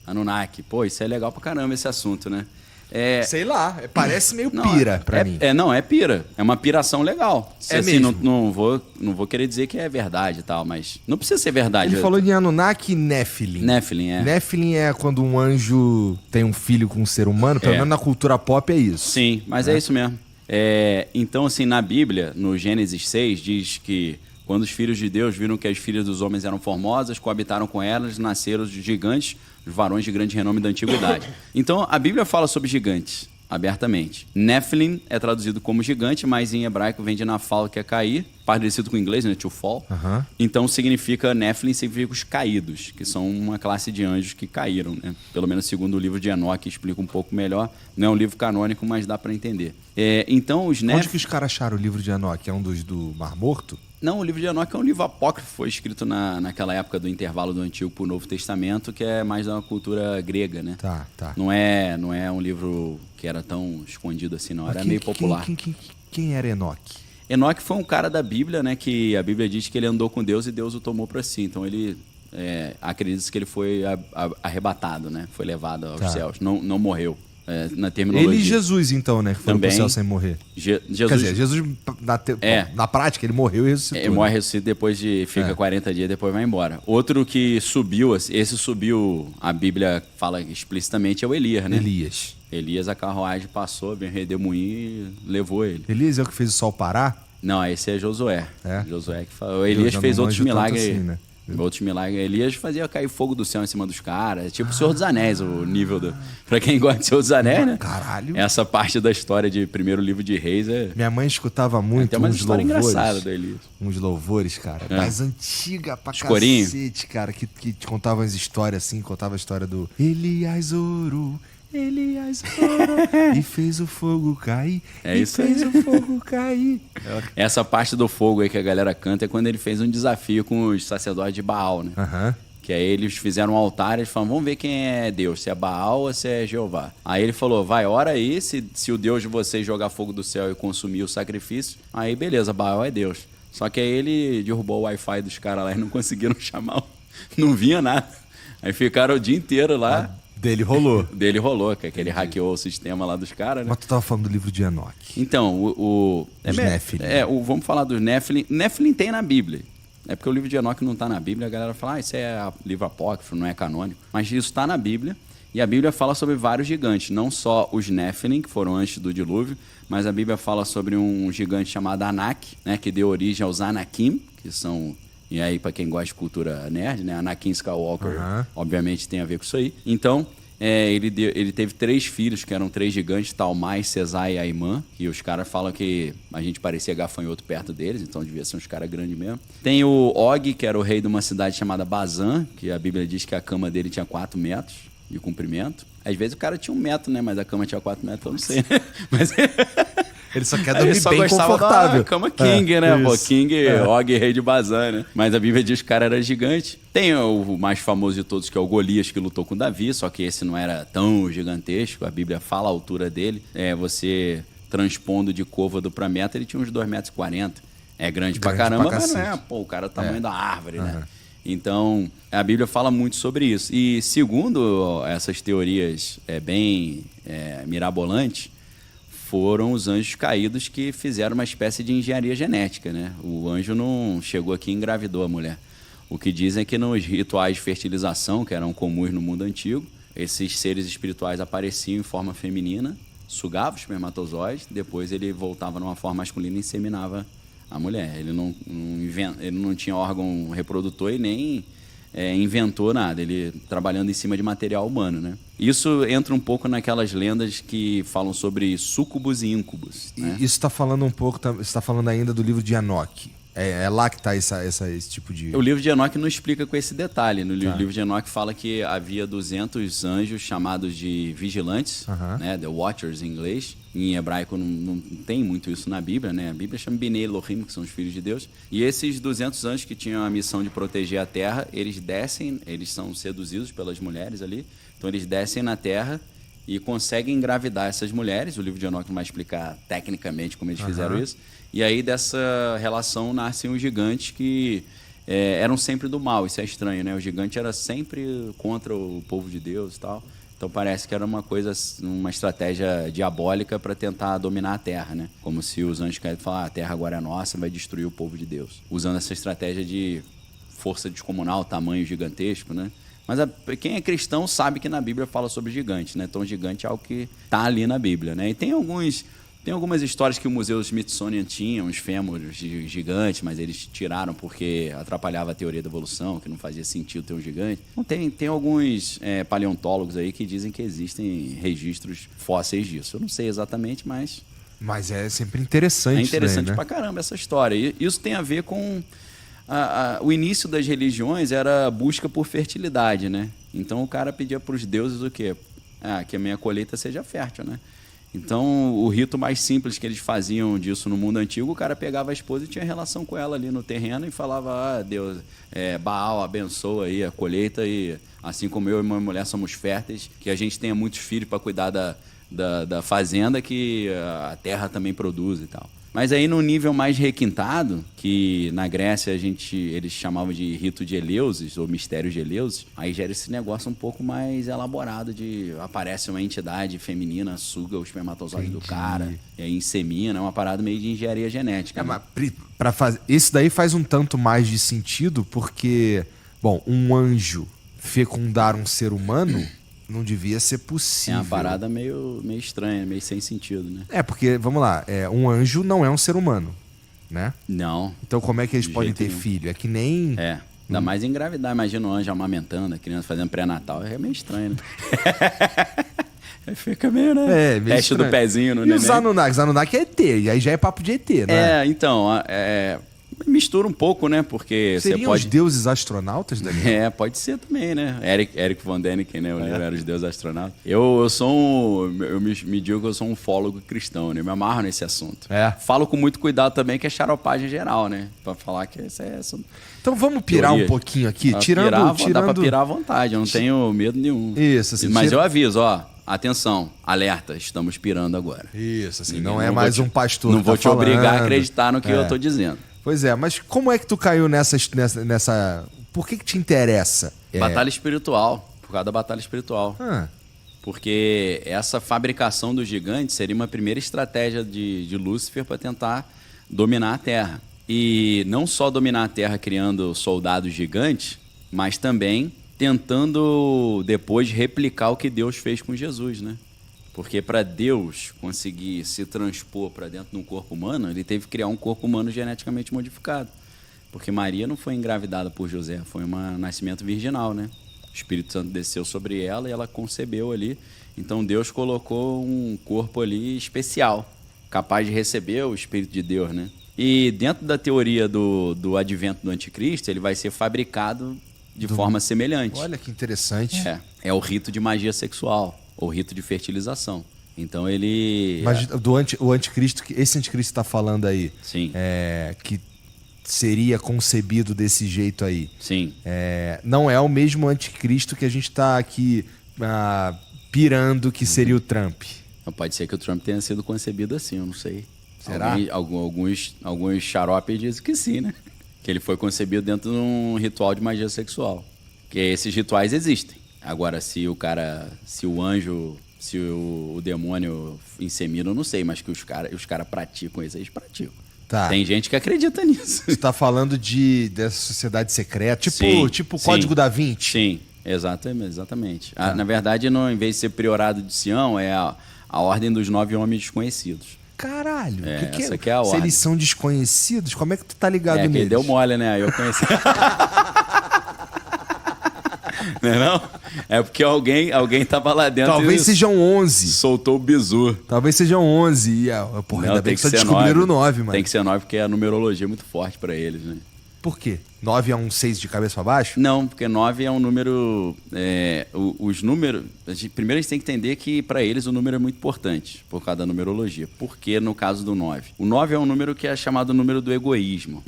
Anunnaki. Pô, isso é legal pra caramba esse assunto, né? Sei lá, parece meio pira pra mim. Não, é pira. É uma piração legal. É assim, mesmo? Não vou querer dizer que é verdade e tal, mas não precisa ser verdade. Ele falou de Anunnaki e Nephilim. Nephilim, é. Nephilim é quando um anjo tem um filho com um ser humano, pelo menos na cultura pop é isso. Sim, mas é isso mesmo. Então, assim, na Bíblia, no Gênesis 6, diz que quando os filhos de Deus viram que as filhas dos homens eram formosas, coabitaram com elas, nasceram os gigantes, os varões de grande renome da antiguidade. Então, a Bíblia fala sobre gigantes, abertamente. Nephilim é traduzido como gigante, mas em hebraico vem de nafal, que é cair, parecido com o inglês, né, to fall. Então, significa, Nephilim significa os caídos, que são uma classe de anjos que caíram, né? Pelo menos segundo o livro de Enoque, explica um pouco melhor. Não é um livro canônico, mas dá para entender. Então, os Onde que os caras acharam o livro de Enoque? É um dos do Mar Morto? Não, o livro de Enoque é um livro apócrifo, foi escrito naquela época do intervalo do Antigo para o Novo Testamento, que é mais da cultura grega, né? Tá. Não é um livro que era tão escondido assim, não. Era meio popular. Quem era Enoque? Enoque foi um cara da Bíblia, né? Que a Bíblia diz que ele andou com Deus e Deus o tomou para si. Então ele acredita-se que ele foi arrebatado, né? Foi levado aos céus. Não morreu. Na terminologia. Ele e Jesus, então, né? Que foram pro céu sem morrer. Jesus, quer dizer, Jesus, na prática, ele morreu e ressuscitou. Ele morre e ressuscita, depois fica 40 dias, depois vai embora. Outro que subiu, esse subiu, a Bíblia fala explicitamente, é o Elias, né? Elias, a carruagem passou, bem redemoinho e levou ele. Elias é o que fez o sol parar? Não, esse é Josué. Josué que falou. O Elias fez outros milagres. Assim, né? Outros milagres. Elias fazia cair fogo do céu em cima dos caras. Tipo o Senhor dos Anéis, o nível do... Pra quem gosta de Senhor dos Anéis, né? Caralho. Essa parte da história de primeiro livro de Reis é... Minha mãe escutava muito tem uma história engraçada do Elias. Uns louvores, cara. Mais antiga pra Escorinho. Cacete, cara. Que te contavam as histórias assim. Contava a história do Elias orou. Elias orou e fez o fogo cair. Fez o fogo cair. Essa parte do fogo aí que a galera canta é quando ele fez um desafio com os sacerdotes de Baal, né? Que aí eles fizeram um altar e eles falaram, vamos ver quem é Deus, se é Baal ou se é Jeová. Aí ele falou, vai, ora aí, se o Deus de vocês jogar fogo do céu e consumir o sacrifício, aí beleza, Baal é Deus. Só que aí ele derrubou o Wi-Fi dos caras lá e não conseguiram chamar, não vinha nada. Aí ficaram o dia inteiro lá. Dele rolou, que ele hackeou o sistema lá dos caras, né? Mas tu tava falando do livro de Enoque. Então, os Nephilim. Vamos falar dos Nephilim. Nephilim tem na Bíblia. É porque o livro de Enoque não está na Bíblia. A galera fala, isso é livro apócrifo, não é canônico. Mas isso está na Bíblia. E a Bíblia fala sobre vários gigantes. Não só os Nephilim, que foram antes do dilúvio, mas a Bíblia fala sobre um gigante chamado Anak, né? Que deu origem aos Anakim, que são... E aí, para quem gosta de cultura nerd, né? Anakin Skywalker, obviamente, tem a ver com isso aí. Então, ele teve 3 filhos, que eram 3 gigantes, Talmai, Cesai e Aimã. E os caras falam que a gente parecia gafanhoto perto deles, então devia ser uns caras grandes mesmo. Tem o Og, que era o rei de uma cidade chamada Bazan, que a Bíblia diz que a cama dele tinha 4 metros de comprimento. Às vezes o cara tinha 1 metro, né? Mas a cama tinha 4 metros, eu não sei, né? Mas... Ele só quer dormir bem confortável. Da cama King, né? Pô, King, Og, rei de Bazan, né? Mas a Bíblia diz que o cara era gigante. Tem o mais famoso de todos, que é o Golias, que lutou com Davi, só que esse não era tão gigantesco. A Bíblia fala a altura dele. Você transpondo de côvado para metro, ele tinha uns 2,40 metros. É grande pra caramba, mas não é. Pô, o cara é o tamanho da árvore, né? Então, a Bíblia fala muito sobre isso. E segundo essas teorias bem mirabolantes, foram os anjos caídos que fizeram uma espécie de engenharia genética, né? O anjo não chegou aqui e engravidou a mulher. O que dizem é que nos rituais de fertilização, que eram comuns no mundo antigo, esses seres espirituais apareciam em forma feminina, sugavam os espermatozoides, depois ele voltava numa forma masculina e inseminava a mulher. Ele não tinha órgão reprodutor e nem inventou nada, ele trabalhando em cima de material humano, né? Isso entra um pouco naquelas lendas que falam sobre súcubos e íncubos, né? Isso está falando um pouco, você está falando ainda do livro de Enoque. É lá que está esse tipo de... O livro de Enoque não explica com esse detalhe. No livro de Enoque fala que havia 200 anjos chamados de vigilantes, né? The Watchers em inglês. Em hebraico não tem muito isso na Bíblia, né? A Bíblia chama Bnei Elohim, que são os filhos de Deus. E esses 200 anjos que tinham a missão de proteger a terra, eles descem, eles são seduzidos pelas mulheres ali. Então eles descem na terra e conseguem engravidar essas mulheres. O livro de Enoque não vai explicar tecnicamente como eles fizeram isso. E aí dessa relação nascem os gigantes que eram sempre do mal. Isso é estranho, né? O gigante era sempre contra o povo de Deus e tal. Então parece que era uma estratégia diabólica para tentar dominar a Terra, né? Como se os anjos querem falar, a Terra agora é nossa, vai destruir o povo de Deus. Usando essa estratégia de força descomunal, tamanho gigantesco, né? Mas quem é cristão sabe que na Bíblia fala sobre gigante, né? Então gigante é algo que está ali na Bíblia, né? E tem algumas histórias que o Museu Smithsonian tinha, uns fêmures gigantes, mas eles tiraram porque atrapalhava a teoria da evolução, que não fazia sentido ter um gigante. Então, tem alguns paleontólogos aí que dizem que existem registros fósseis disso. Eu não sei exatamente, mas... Mas é sempre interessante. É interessante, né? pra caramba essa história. E isso tem a ver com... o início das religiões era a busca por fertilidade, né? Então o cara pedia para os deuses o quê? Que a minha colheita seja fértil, né? Então, o rito mais simples que eles faziam disso no mundo antigo, o cara pegava a esposa e tinha relação com ela ali no terreno e falava, Deus, Baal, abençoa aí a colheita e assim como eu e minha mulher somos férteis, que a gente tenha muitos filhos para cuidar da fazenda, que a terra também produz e tal. Mas aí no nível mais requintado, que na Grécia eles chamavam de rito de Eleusis, ou mistério de Eleusis, aí gera esse negócio um pouco mais elaborado de aparece uma entidade feminina, suga o espermatozoide do cara, e aí insemina, é uma parada meio de engenharia genética. Né? Mas isso daí faz um tanto mais de sentido, porque, bom, um anjo fecundar um ser humano... não devia ser possível. É uma parada meio estranha, meio sem sentido, né? Porque, vamos lá, um anjo não é um ser humano, né? Não. Então como é que eles podem ter filho? É que nem... Ainda mais engravidar. Imagina o anjo amamentando, a criança fazendo pré-natal. É meio estranho, né? Fica meio, né? Teste do pezinho no neném. E os Anunnaki é ET, e aí já é papo de ET, né? Então... mistura um pouco, né? Porque seriam você pode... os deuses astronautas, Daniel? Pode ser também, né? Eric von Däniken, né? O livro era os deuses astronautas. Eu sou eu me digo que eu sou um fólogo cristão, né? Eu me amarro nesse assunto. Falo com muito cuidado também, que é xaropagem geral, né? Pra falar que isso é... Então vamos pirar um pouquinho aqui, tirando... Dá pra pirar à vontade, eu não tenho medo nenhum. Isso, assim... Mas eu aviso, atenção, alerta, estamos pirando agora. Isso, assim, não é mais um pastor. Não vou te obrigar a acreditar no que eu tô dizendo. Pois é, mas como é que tu caiu nessa... Por que te interessa? Batalha espiritual, por causa da batalha espiritual. Porque essa fabricação do gigante seria uma primeira estratégia de Lúcifer para tentar dominar a Terra. E não só dominar a Terra criando soldados gigantes, mas também tentando depois replicar o que Deus fez com Jesus, né? Porque para Deus conseguir se transpor para dentro de um corpo humano, ele teve que criar um corpo humano geneticamente modificado. Porque Maria não foi engravidada por José, foi um nascimento virginal, né? O Espírito Santo desceu sobre ela e ela concebeu ali. Então Deus colocou um corpo ali especial, capaz de receber o Espírito de Deus, né? E dentro da teoria do advento do anticristo, ele vai ser fabricado de forma semelhante. Olha que interessante. É o rito de magia sexual. O rito de fertilização. Então ele... Mas o anticristo, esse anticristo está falando aí, sim, que seria concebido desse jeito aí. Sim. Não é o mesmo anticristo que a gente está aqui pirando que seria o Trump. Então pode ser que o Trump tenha sido concebido assim, eu não sei. Será? Alguns xaropes dizem que sim, né? Que ele foi concebido dentro de um ritual de magia sexual. Que esses rituais existem. Agora, se o anjo, se o demônio insemina, eu não sei, mas que os cara praticam isso, eles praticam. Tá. Tem gente que acredita nisso. Você está falando dessa sociedade secreta, tipo o sim, Código da Vinci? Sim, exatamente. Na verdade, em vez de ser priorado de Sião, é a ordem dos 9 homens desconhecidos. Caralho, essa que é a ordem. Se eles são desconhecidos, como é que tu tá ligado neles? Que ele deu mole, né? Aí eu conheci... Não? É porque alguém tava lá dentro. Talvez sejam 11. Soltou o bizu. Talvez sejam 11. E, ainda bem que só descobriram o 9, mano. Tem que ser 9 porque a numerologia é muito forte pra eles, né? Por quê? 9 é um 6 de cabeça pra baixo? Não, porque 9 é um número... os números... Primeiro a gente tem que entender que pra eles o número é muito importante, por causa da numerologia. Por que no caso do 9? O 9 é um número que é chamado número do egoísmo.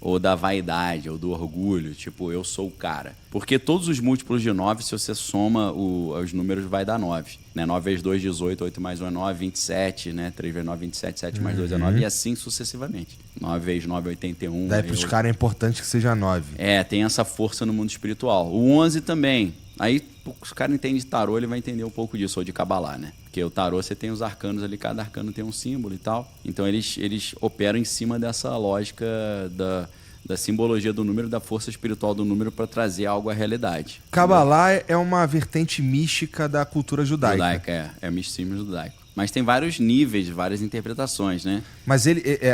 ou da vaidade, ou do orgulho, tipo, eu sou o cara. Porque todos os múltiplos de 9, se você soma os números, vai dar 9. Né? 9 vezes 2, 18, 8 mais 1 é 9, 27, né? 3 vezes 9, 27, 7 mais 2 é 9, e assim sucessivamente. 9 vezes 9 é 81. Daí pros caras é importante que seja 9. Tem essa força no mundo espiritual. O 11 também. Aí, os caras entendem de tarô, ele vai entender um pouco disso, ou de Kabbalah, né? Porque o tarô, você tem os arcanos ali, cada arcano tem um símbolo e tal. Então, eles operam em cima dessa lógica da simbologia do número, da força espiritual do número para trazer algo à realidade. Kabbalah é uma vertente mística da cultura judaica. É misticismo judaico. Mas tem vários níveis, várias interpretações, né? Mas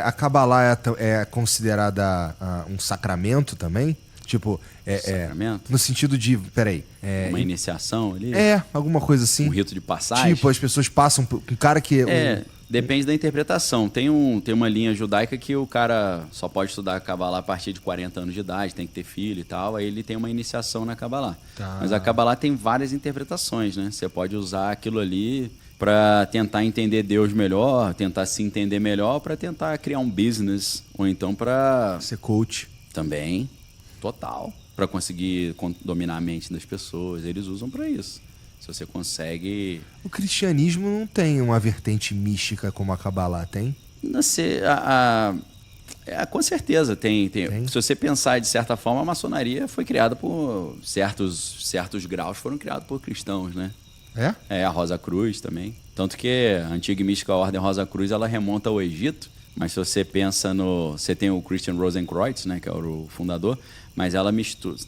a Kabbalah é considerada um sacramento também? Tipo, sacramento? No sentido de, peraí... uma iniciação ali? Alguma coisa assim. Um rito de passagem? Tipo, as pessoas passam por um cara que... Depende da interpretação. Tem uma linha judaica que o cara só pode estudar Kabbalah a partir de 40 anos de idade, tem que ter filho e tal, aí ele tem uma iniciação na Kabbalah. Tá. Mas a Kabbalah tem várias interpretações, né? Você pode usar aquilo ali para tentar entender Deus melhor, tentar se entender melhor, para tentar criar um business, ou então para... ser coach. Também, total. Para conseguir dominar a mente das pessoas, eles usam para isso. Se você consegue... O cristianismo não tem uma vertente mística como a Kabbalah, tem? Com certeza tem. Se você pensar de certa forma, a maçonaria foi criada por certos graus, foram criados por cristãos, né? A Rosa Cruz também. Tanto que a antiga e mística Ordem Rosa Cruz, ela remonta ao Egito, mas se você pensa você tem o Christian Rosenkreuz, né, que é o fundador, mas ela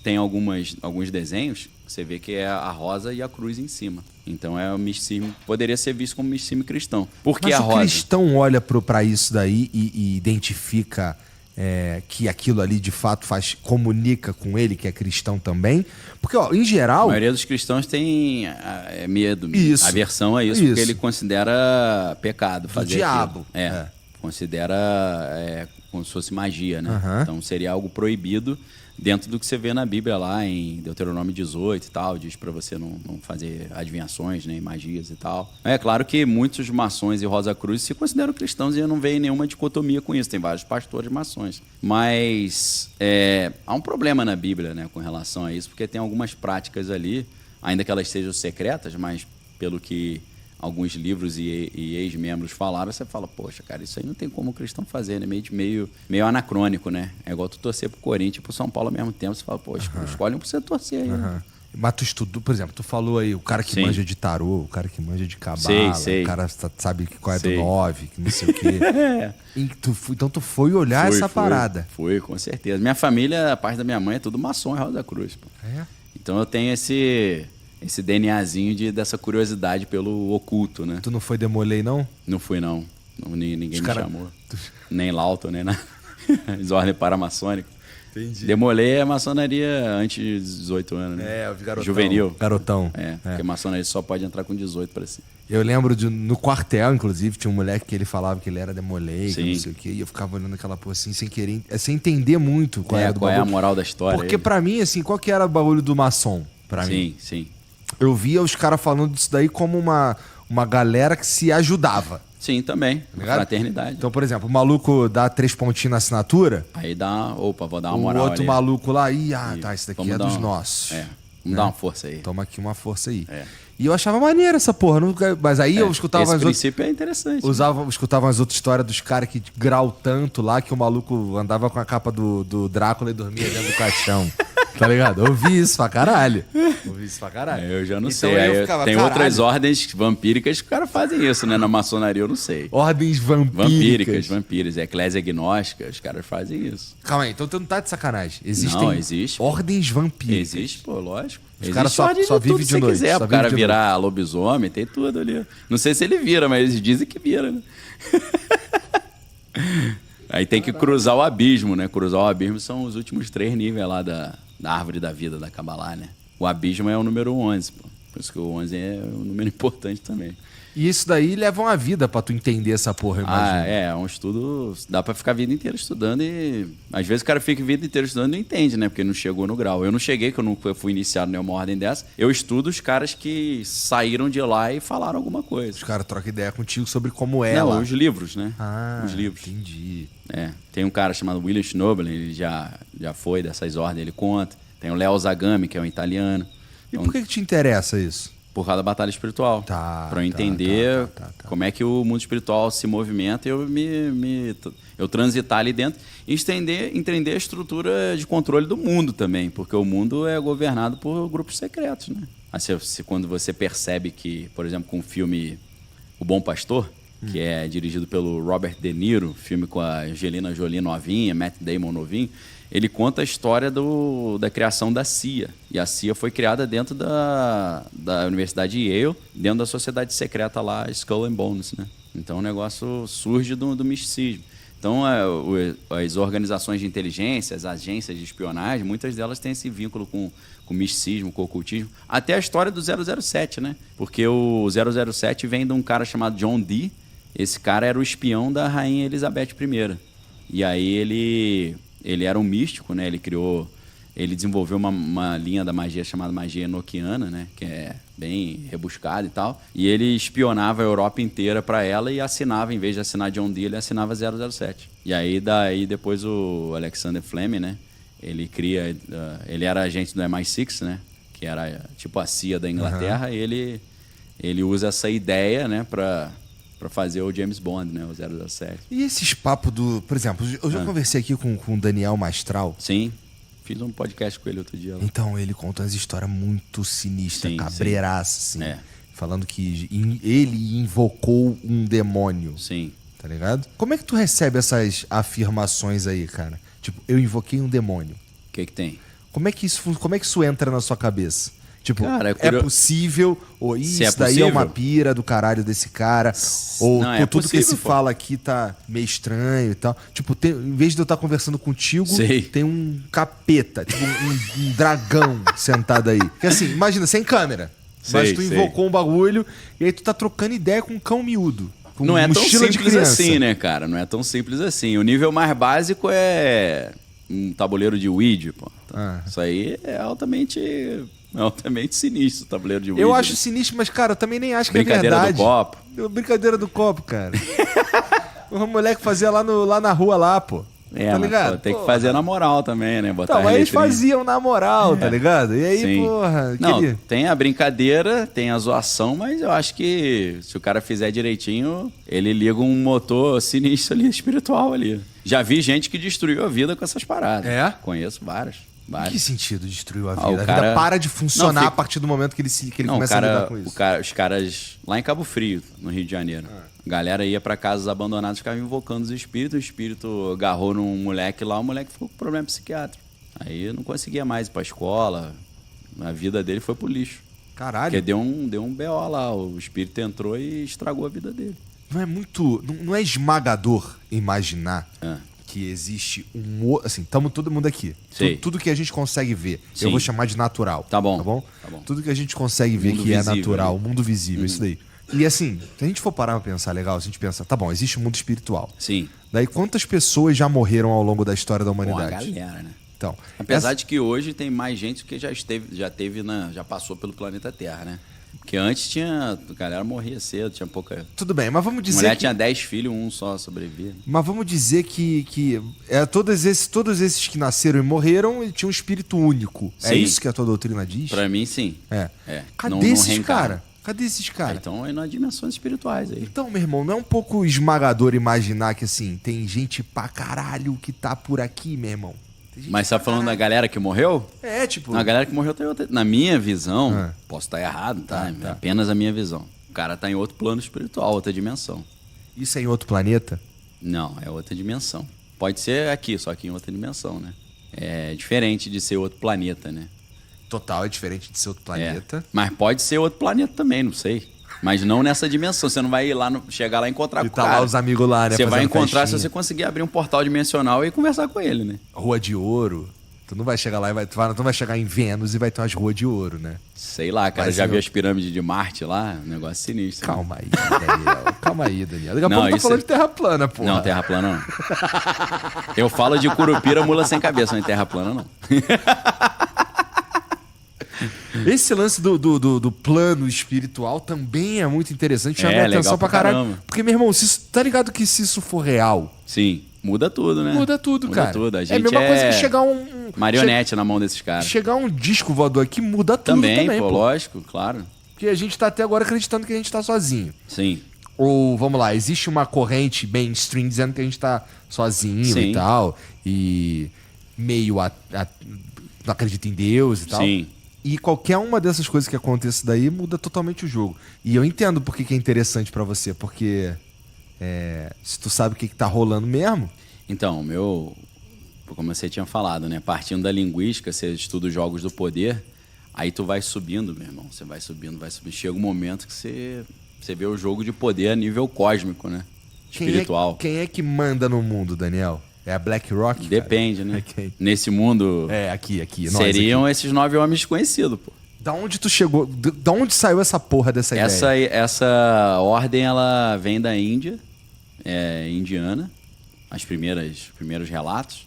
tem alguns desenhos, você vê que é a rosa e a cruz em cima. Então é o misticismo, poderia ser visto como misticismo cristão. Por que a rosa? Mas o cristão olha para isso daí e identifica que aquilo ali de fato comunica com ele, que é cristão também? Porque, em geral... A maioria dos cristãos tem medo, aversão a isso, porque ele considera pecado fazer diabo. Considera como se fosse magia, né? Então seria algo proibido dentro do que você vê na Bíblia lá em Deuteronômio 18 e tal, diz para você não fazer adivinhações, nem magias e tal. É claro que muitos maçons e Rosa Cruz se consideram cristãos e eu não vejo nenhuma dicotomia com isso. Tem vários pastores maçons. Mas há um problema na Bíblia, né, com relação a isso, porque tem algumas práticas ali, ainda que elas sejam secretas, mas pelo que alguns livros e ex-membros falaram, você fala, poxa, cara, isso aí não tem como o cristão fazer, né? Meio anacrônico, né? É igual tu torcer pro Corinthians e pro São Paulo ao mesmo tempo, você fala, poxa, escolhe um pra você torcer aí. Né? Mas tu estudou, por exemplo, tu falou aí, o cara que manja de tarô, o cara que manja de Kabbalah, o cara sabe qual é do 9, que não sei o quê. Então tu foi olhar essa parada. Foi, com certeza. Minha família, a parte da minha mãe, é tudo maçom e Rosa Cruz, pô. Então eu tenho esse DNAzinho dessa curiosidade pelo oculto, né? Tu não foi Demolei, não? Não fui, não. Ninguém me chamou. Nem Lauto, nem nada. Ordem paramaçônica. Entendi. Demolei é maçonaria antes de 18 anos, né? Garotão. Juvenil. Garotão. Porque maçonaria só pode entrar com 18 para cima. Eu lembro no quartel, inclusive, tinha um moleque que ele falava que ele era Demolei, que não sei o quê, e eu ficava olhando aquela porra assim, sem querer, sem entender muito qual era do bagulho. É a moral da história. Porque pra mim, assim, qual que era o bagulho do maçom? Pra mim. Sim. Eu via os caras falando disso daí como uma galera que se ajudava. Sim, também. Fraternidade. Então, por exemplo, o maluco dá 3 pontinhos na assinatura. Aí vou dar uma moral. O outro ali. maluco lá, esse daqui é dos nossos. Vamos dar uma força aí. Toma aqui uma força aí. E eu achava maneiro essa porra. Mas aí eu escutava esse princípio é interessante. Escutava as outras histórias dos caras que grau tanto lá que o maluco andava com a capa do Drácula e dormia dentro do caixão. Tá ligado? Eu ouvi isso pra caralho. Eu já não sei. Tem outras ordens vampíricas que os caras fazem isso, né? Na maçonaria eu não sei. Ordens vampíricas. Vampiras. Eclésia gnóstica, os caras fazem isso. Calma aí, então tu não tá de sacanagem. Não, existe. Ordens vampíricas. Existe, pô, lógico. Os caras só vivem de noite. Se o cara virar lobisomem, tem tudo ali. Não sei se ele vira, mas eles dizem que vira, né? Aí tem que cruzar o abismo, né? Cruzar o abismo são os últimos 3 níveis lá da árvore da vida da Kabbalah, né? O abismo é o número 11, pô. Por isso que o 11 é um número importante também. E isso daí leva uma vida pra tu entender essa porra, eu imagino. É um estudo... Dá pra ficar a vida inteira estudando e... Às vezes o cara fica a vida inteira estudando e não entende, né? Porque não chegou no grau. Eu não cheguei, que eu nunca fui iniciado em nenhuma ordem dessa. Eu estudo os caras que saíram de lá e falaram alguma coisa. Os caras trocam ideia contigo sobre como é Não, lá. os livros, né? Os livros. Entendi. Tem um cara chamado William Schnoebelen, ele já foi dessas ordens, ele conta. Tem o Leo Zagami, que é um italiano. E por que te interessa isso? Por causa da batalha espiritual. Pra eu entender como é que o mundo espiritual se movimenta e eu transitar ali dentro e entender a estrutura de controle do mundo também, porque o mundo é governado por grupos secretos, né? Quando você percebe que, por exemplo, com o filme O Bom Pastor, que é dirigido pelo Robert De Niro, filme com a Angelina Jolie novinha, Matt Damon novinho, ele conta a história da criação da CIA. E a CIA foi criada dentro da Universidade de Yale, dentro da sociedade secreta lá, Skull and Bones, né? Então o negócio surge do misticismo. Então as organizações de inteligência, as agências de espionagem, muitas delas têm esse vínculo com o misticismo, com o ocultismo. Até a história do 007, né? Porque o 007 vem de um cara chamado John Dee. Esse cara era o espião da rainha Elizabeth I. E aí ele era um místico, né? Ele desenvolveu uma linha da magia chamada magia enoquiana, né? Que é bem rebuscada e tal. E ele espionava a Europa inteira para ela e assinava, em vez de assinar John Dee, ele assinava 007. E aí daí depois o Alexander Fleming, né? Ele era agente do MI6, né? Que era tipo a CIA da Inglaterra. E ele usa essa ideia, né? Para fazer o James Bond, né? O 007. E esses papos por exemplo, eu já conversei aqui com o Daniel Mastral. Sim. Fiz um podcast com ele outro dia. Então, ele conta umas histórias muito sinistras, cabreiraças, assim. Falando que ele invocou um demônio. Sim. Tá ligado? Como é que tu recebe essas afirmações aí, cara? Tipo, eu invoquei um demônio. O que tem? Como é que isso entra na sua cabeça? Tipo, cara, é possível, ou isso daí é uma pira do caralho desse cara, ou não, tudo possível, que se fala aqui tá meio estranho e tal. Tipo, em vez de eu estar conversando contigo, tem um capeta, tipo um dragão sentado aí. Que assim, imagina, sem câmera. Mas tu invocou um bagulho e aí tu tá trocando ideia com um cão miúdo. Não é tão simples assim, né, cara? Não é tão simples assim. O nível mais básico é um tabuleiro de Ouija, pô. Isso aí é altamente sinistro, o tabuleiro de Ouija. Eu acho sinistro, mas, cara, eu também nem acho que é verdade. Brincadeira do copo. Brincadeira do copo, cara. O moleque fazia lá na rua lá, pô. Tá ligado? Pô, tem que fazer na moral também, né? Então, aí eles faziam na moral, tá ligado? E aí, porra... Não, tem a brincadeira, tem a zoação, mas eu acho que se o cara fizer direitinho, ele liga um motor sinistro ali, espiritual ali. Já vi gente que destruiu a vida com essas paradas. Conheço várias. Em que sentido destruiu a vida? A vida para de funcionar a partir do momento que ele começa a lidar com isso. Os caras, lá em Cabo Frio, no Rio de Janeiro, a galera ia pra casas abandonadas e ficava invocando os espíritos. O espírito agarrou num moleque lá, o moleque ficou com problema psiquiátrico. Aí não conseguia mais ir pra escola, a vida dele foi pro lixo. Caralho. Porque deu um BO lá, o espírito entrou e estragou a vida dele. Não é esmagador imaginar que existe assim, estamos todo mundo aqui. Tudo que a gente consegue ver, eu vou chamar de natural. Tá bom. Tá bom? Tudo que a gente consegue ver que é natural, o mundo visível, isso daí. E assim, se a gente for parar pra pensar legal, a gente pensa, tá bom, existe um mundo espiritual. Sim. Daí quantas pessoas já morreram ao longo da história da humanidade? Uma galera, né? Então, apesar de que hoje tem mais gente que já passou pelo planeta Terra, né? Porque antes a galera morria cedo, tinha pouca... Tudo bem, mas vamos dizer a mulher tinha 10 filhos, um só sobrevivia. Mas vamos dizer que todos esses que nasceram e morreram, ele tinha um espírito único. Sim. É isso que a tua doutrina diz? Pra mim, sim. Cadê esses caras? Cadê esses caras? Então é nas dimensões espirituais aí. Então, meu irmão, não é um pouco esmagador imaginar que, assim, tem gente pra caralho que tá por aqui, meu irmão? Mas você tá falando da galera que morreu? Tipo... A galera que morreu tem outra... Na minha visão, posso estar errado, tá? É apenas a minha visão. O cara tá em outro plano espiritual, outra dimensão. Isso é em outro planeta? Não, é outra dimensão. Pode ser aqui, só que em outra dimensão, né? É diferente de ser outro planeta, né? Total, é diferente de ser outro planeta. Mas pode ser outro planeta também, não sei. Mas não nessa dimensão. Você não vai ir lá, chegar lá e encontrar com o cara. E tá lá os amigos lá, né? Você vai encontrar se você conseguir abrir um portal dimensional e conversar com ele, né? Rua de Ouro. Tu não vai chegar lá tu não vai chegar em Vênus e vai ter umas ruas de ouro, né? Sei lá, cara. Já viu as pirâmides de Marte lá? Um negócio sinistro. Calma aí, Daniel. Calma aí, Daniel. Daqui a pouco eu tô falando de terra plana, pô. Não, terra plana não. Eu falo de Curupira, mula sem cabeça, não é terra plana não. Esse lance do plano espiritual também é muito interessante. Chama minha atenção pra caralho. Porque, meu irmão, tá ligado que se isso for real... Sim. Muda tudo, né? Muda tudo, cara. Muda tudo. A gente é a mesma coisa que chegar marionete na mão desses caras. Chegar um disco voador aqui muda tudo também, pô. Lógico, claro. Porque a gente tá até agora acreditando que a gente tá sozinho. Sim. Ou, vamos lá, existe uma corrente mainstream dizendo que a gente tá sozinho e tal. E meio não acredita em Deus e tal. Sim. E qualquer uma dessas coisas que aconteça daí muda totalmente o jogo. E eu entendo por que é interessante pra você, porque se tu sabe o que tá rolando mesmo... Então, como você tinha falado, né? Partindo da linguística, você estuda os jogos do poder, aí tu vai subindo, meu irmão. Você vai subindo. Chega um momento que você vê o jogo de poder a nível cósmico, né? Espiritual. Quem é que manda no mundo, Daniel? É a BlackRock? Depende, cara? né? Nesse mundo... aqui. Seriam esses 9 homens desconhecidos, pô. Da onde tu chegou? Da onde saiu essa porra dessa ideia? Essa ordem, ela vem da Índia, indiana, os primeiros relatos,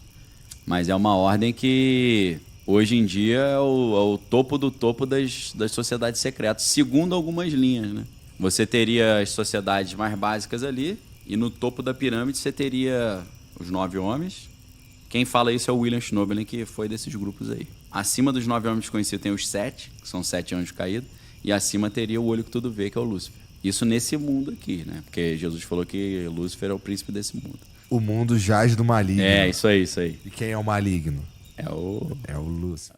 mas é uma ordem que hoje em dia é o topo do topo das sociedades secretas, segundo algumas linhas, né? Você teria as sociedades mais básicas ali, e no topo da pirâmide você teria os 9 homens. Quem fala isso é o William Schnobelen, que foi desses grupos aí. Acima dos 9 homens conhecidos tem os 7, que são 7 anjos caídos, e acima teria o olho que tudo vê, que é o Lúcifer. Isso nesse mundo aqui, né? Porque Jesus falou que Lúcifer é o príncipe desse mundo. O mundo jaz do maligno. Isso aí. E quem é o maligno? É o Lúcifer.